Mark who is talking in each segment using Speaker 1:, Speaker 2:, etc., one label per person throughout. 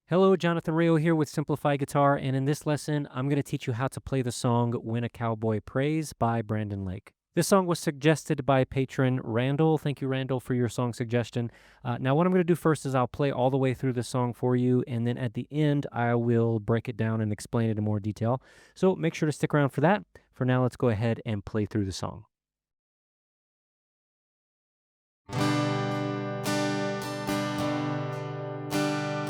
Speaker 1: Hello, Jonathan Rayo here with Simplified Guitar, and in this lesson, I'm going to teach you how to play the song When a Cowboy Prays by Brandon Lake. This song was suggested by Patron Randall. Thank you, Randall, for your song suggestion. Now, what I'm going to do first is I'll play all the way through the song for you, and then at the end, I will break it down and explain it in more detail. So make sure to stick around for that. For now, let's go ahead and play through the song.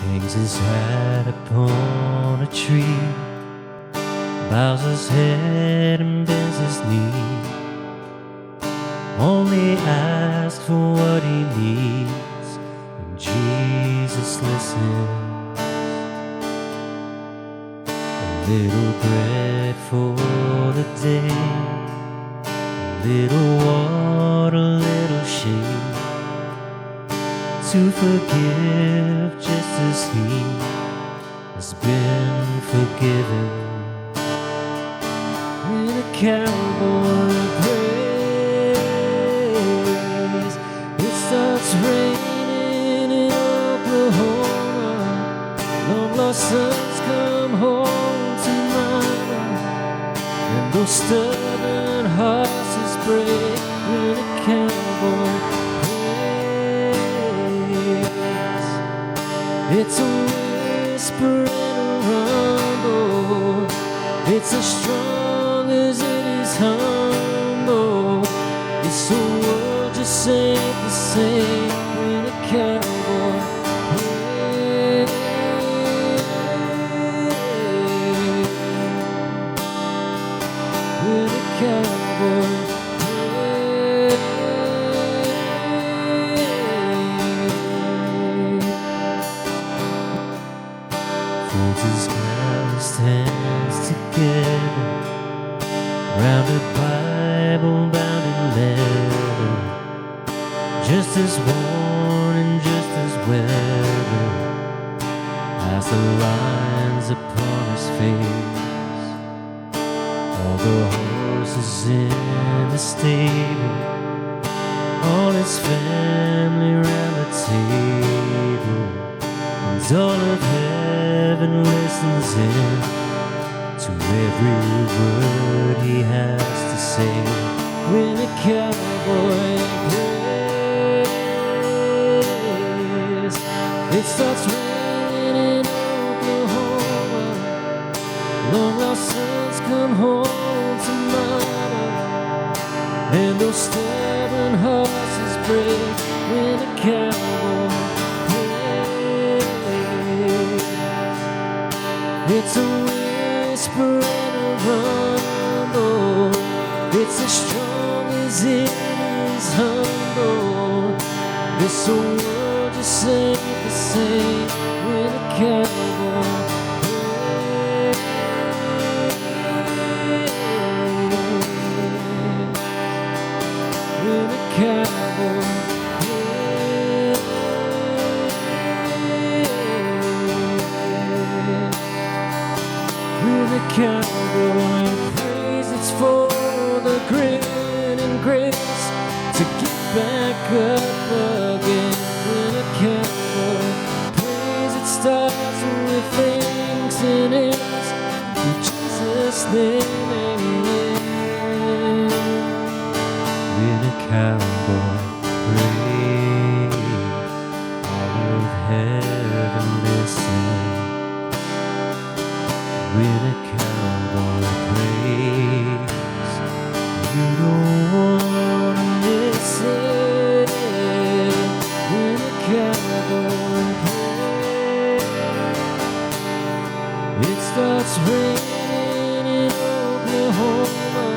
Speaker 2: Hangs his hat upon a tree, bows his head and bends his knee, only asks for what he needs, and Jesus listens. A little bread for the day, a little water, a little shade, to forgive just as he has been forgiven. When a cowboy prays, it starts raining in Oklahoma. Long lost sons come home to mama, and those stubborn horses break. When a cowboy it's a whisper and a rumble. It's as strong as it is humble. It's a world just ain't the same when a cowboy prays. When a cowboy folds his clasped hands together round a Bible bound in leather, just as worn and just as weather as the lines upon his face. All the horses in the stable, all his family round the table, and all of heaven listens in to every word he has to say. When a cowboy prays, it starts raining in Oklahoma. Long lost sons come home to mama, and those stubborn horses break. When a cowboy it's a whisper and a rumble. It's as strong as it is humble. This whole world just ain't the same when a cowboy prays. When a cowboy the cowboy prays, it's for the grit and grace to get back up again. When a cowboy prays, it starts with thanks and ends in Jesus' name, amen. When a cowboy prays, all of heaven listens. When a cowboy prays, you don't wanna miss it. When a cowboy prays, it starts raining in Oklahoma.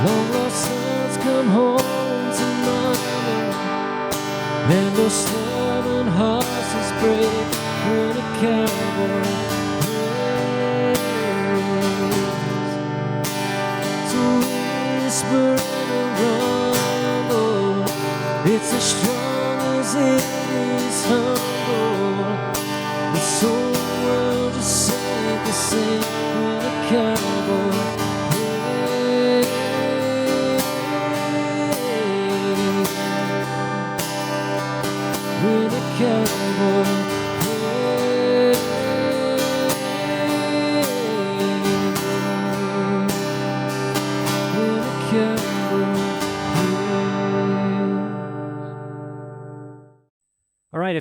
Speaker 2: Long lost sons come home to mama, and those stubborn horses break. When a cowboy whisper and a rumble. It's as strong as it is humble. This whole world just ain't the same when a cowboy prays. When a cowboy prays.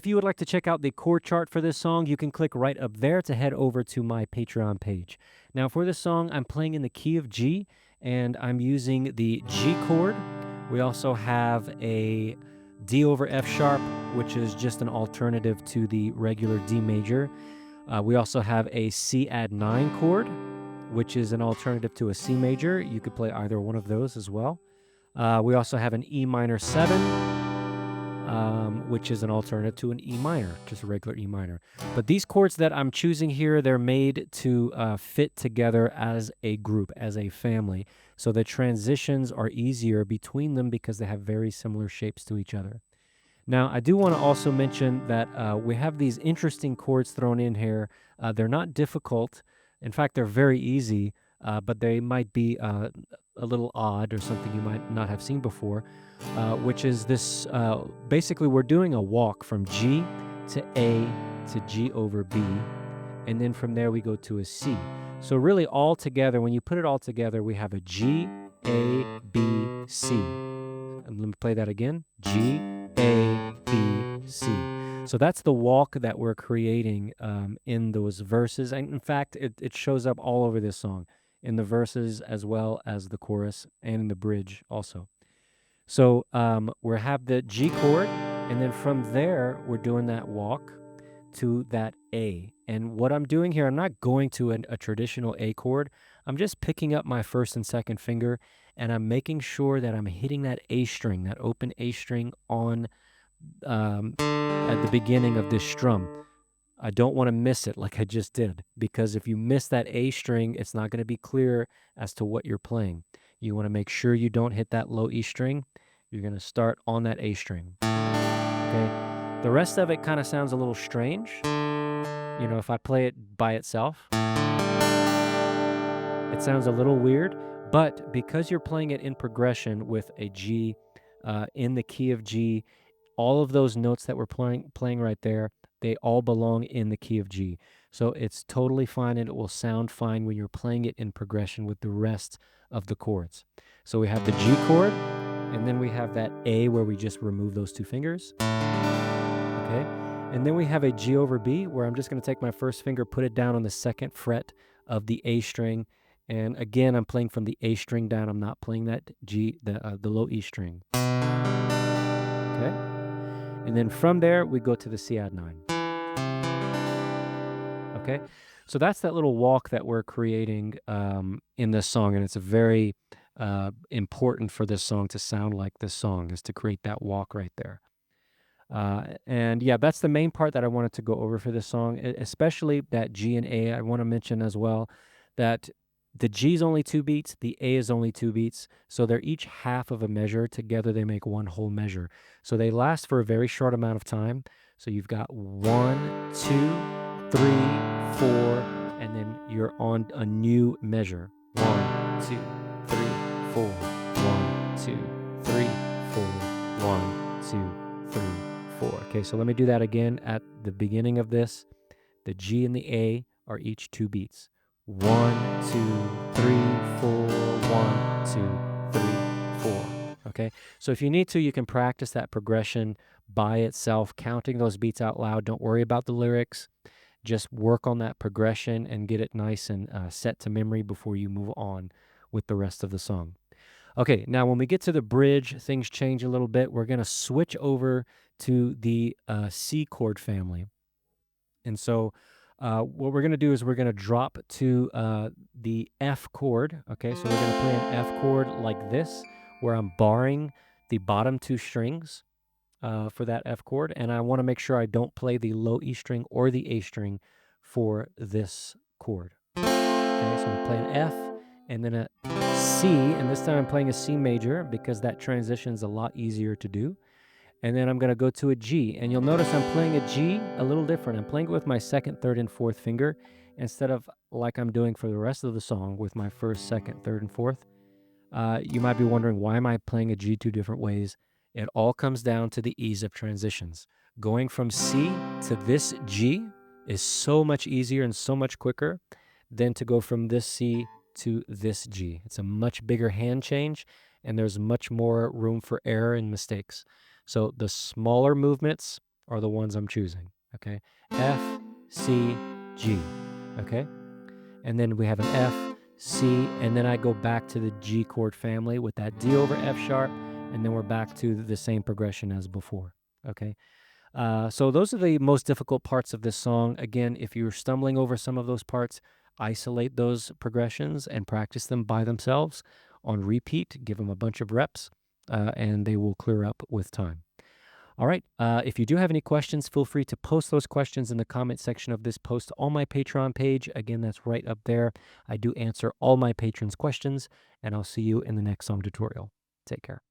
Speaker 1: if you would like to check out the chord chart for this song, you can click right up there to head over to my Patreon page. Now, for this song, I'm playing in the key of G, and I'm using the G chord. We also have a D over F sharp, which is just an alternative to the regular D major. We also have a C add 9 chord, which is an alternative to a C major. You could play either one of those as well. We also have an E minor 7, which is an alternative to an E minor, just a regular E minor. But these chords that I'm choosing here, they're made to fit together as a group, as a family. So the transitions are easier between them because they have very similar shapes to each other. Now, I do want to also mention that we have these interesting chords thrown in here. They're not difficult. In fact, they're very easy, but they might be a little odd or something you might not have seen before, which is this, basically we're doing a walk from G to A to G over B, and then from there we go to a C. So really all together, when you put it all together, we have a G, A, B, C. And let me play that again. G, A, B, C. So that's the walk that we're creating in those verses. And in fact, it shows up all over this song, in the verses as well as the chorus and in the bridge also. So we have the G chord, and then from there, we're doing that walk to that A. And what I'm doing here, I'm not going to a traditional A chord. I'm just picking up my first and second finger, and I'm making sure that I'm hitting that A string, that open A string on at the beginning of this strum. I don't want to miss it like I just did, because if you miss that A string, it's not going to be clear as to what you're playing. You want to make sure you don't hit that low E string. You're going to start on that A string. Okay. The rest of it kind of sounds a little strange. You know, if I play it by itself, it sounds a little weird, but because you're playing it in progression with a G in the key of G, all of those notes that we're playing right there, they all belong in the key of G. So it's totally fine, and it will sound fine when you're playing it in progression with the rest of the chords. So we have the G chord, and then we have that A where we just remove those two fingers. Okay, and then we have a G over B where I'm just going to take my first finger, put it down on the second fret of the A string, and again I'm playing from the A string down. I'm not playing that G, the low E string. Okay, and then from there we go to the C add 9. Okay, so that's that little walk that we're creating in this song, and it's a very important for this song to sound like this song, is to create that walk right there. And yeah, that's the main part that I wanted to go over for this song, especially that G and A. I want to mention as well that the G is only 2 beats, the A is only 2 beats, so they're each half of a measure. Together they make one whole measure. So they last for a very short amount of time. So you've got 1, 2, 3, 4, and then you're on a new measure. 1, 2, 3, 4. 1, 2, 3, 4. 1, 2, 3, 4. Okay, so let me do that again at the beginning of this. The G and the A are each 2 beats. 1, 2, 3, 4. 1, 2, 3, 4. Okay, so if you need to, you can practice that progression by itself, counting those beats out loud. Don't worry about the lyrics. Just work on that progression and get it nice and set to memory before you move on with the rest of the song. Okay, now when we get to the bridge, things change a little bit. We're going to switch over to the C chord family. And so what we're going to do is we're going to drop to the F chord. Okay, so we're going to play an F chord like this, where I'm barring the bottom 2 strings for that F chord. And I want to make sure I don't play the low E string or the A string for this chord. Okay, so we play an F and then a C, and this time I'm playing a C major because that transition is a lot easier to do. And then I'm going to go to a G, and you'll notice I'm playing a G a little different. I'm playing it with my second, third, and fourth finger instead of like I'm doing for the rest of the song with my first, second, third, and fourth. You might be wondering, why am I playing a G 2 different ways? It all comes down to the ease of transitions. Going from C to this G is so much easier and so much quicker than to go from this C to this G. It's a much bigger hand change, and there's much more room for error and mistakes. So the smaller movements are the ones I'm choosing, okay? F, C, G, okay? And then we have an F, C, and then I go back to the G chord family with that D over F sharp, and then we're back to the same progression as before, okay? So those are the most difficult parts of this song. Again, if you're stumbling over some of those parts, isolate those progressions and practice them by themselves on repeat. Give them a bunch of reps, and they will clear up with time. All right. If you do have any questions, feel free to post those questions in the comment section of this post on my Patreon page. Again, that's right up there. I do answer all my patrons' questions, and I'll see you in the next song tutorial. Take care.